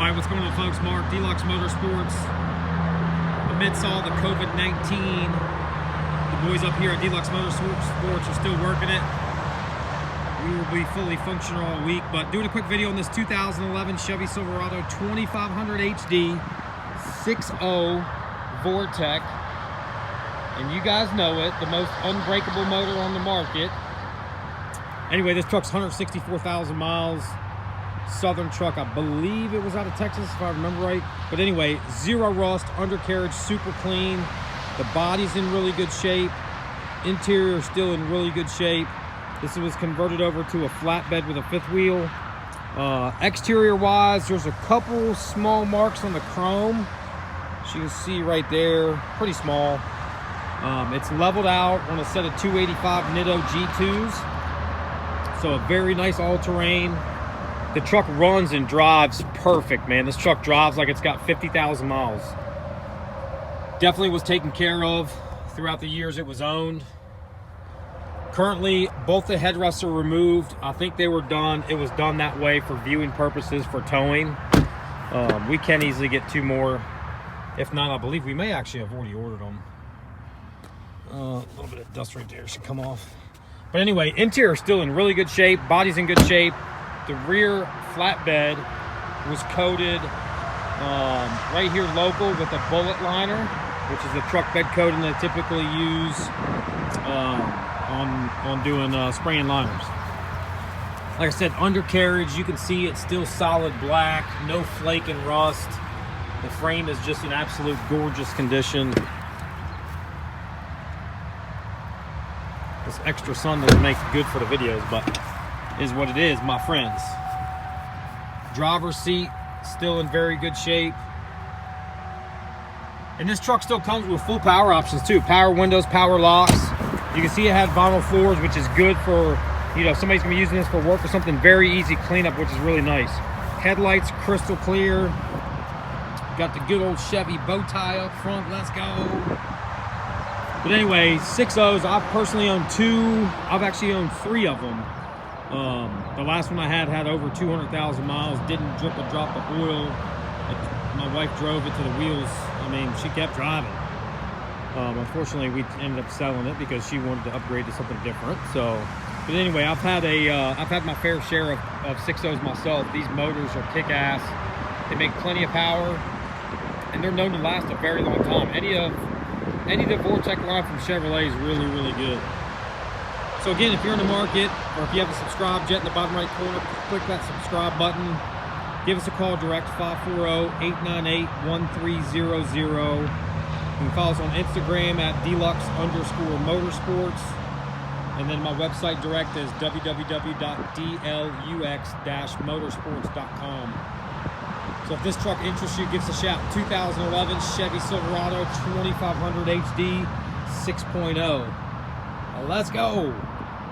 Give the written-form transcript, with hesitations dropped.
Alright, what's going on, folks? Mark, Dlux Motorsports. Amidst all the COVID-19, the boys up here at Dlux Motorsports are still working it. We will be fully functional all week, but doing a quick video on this 2011 Chevy Silverado 2500 HD 6.0 vortec. And you guys know it, the most unbreakable motor on the market. Anyway, this truck's 164,000 miles. Southern truck, I believe it was out of Texas if I remember right, but anyway, zero rust, undercarriage super clean, the body's in really good shape, interior still in really good shape. This was converted over to a flatbed with a fifth wheel. Exterior wise, there's a couple small marks on the chrome, as you can see right there, pretty small. It's leveled out on a set of 285 Nitto G2s, so a very nice all-terrain. The truck runs and drives perfect, man. This truck drives like it's got 50,000 miles. Definitely was taken care of throughout the years it was owned. Currently, both the headrests are removed. I think they were done. It was done that way for viewing purposes, for towing. We can easily get two more. If not, I believe we may actually have already ordered them. A little bit of dust right there should come off. But anyway, interior still in really good shape. Body's in good shape. The rear flatbed was coated right here local with a bullet liner, which is the truck bed coating they typically use on doing spraying liners. Like I said, undercarriage, you can see it's still solid black, no flake and rust. The frame is just in absolute gorgeous condition. This extra sun doesn't make it good for the videos, but is what it is, my friends. Driver's seat still in very good shape, and this truck still comes with full power options too. Power windows, power locks. You can see it had vinyl floors, which is good for, you know, somebody's gonna be using this for work or something. Very easy cleanup, which is really nice. Headlights crystal clear. Got the good old Chevy bow tie up front. Let's go. But anyway, 6.0s. I've personally owned two. I've actually owned three of them. The last one I had over 200,000 miles, didn't drip a drop of oil. My wife drove it to the wheels. I mean, she kept driving. Unfortunately, we ended up selling it because she wanted to upgrade to something different. So, but anyway, I've had my fair share of 6.0s myself. These motors are kick-ass. They make plenty of power, and they're known to last a very long time. Any of the vortec line from Chevrolet is really, really good. So again, if you're in the market, or if you haven't subscribed yet, in the bottom right corner, click that subscribe button. Give us a call direct, 540-898-1300. You can follow us on Instagram at Dlux_Motorsports. And then my website direct is www.dlux-motorsports.com. So if this truck interests you, give us a shout. 2011 Chevy Silverado 2500 HD 6.0. Let's go.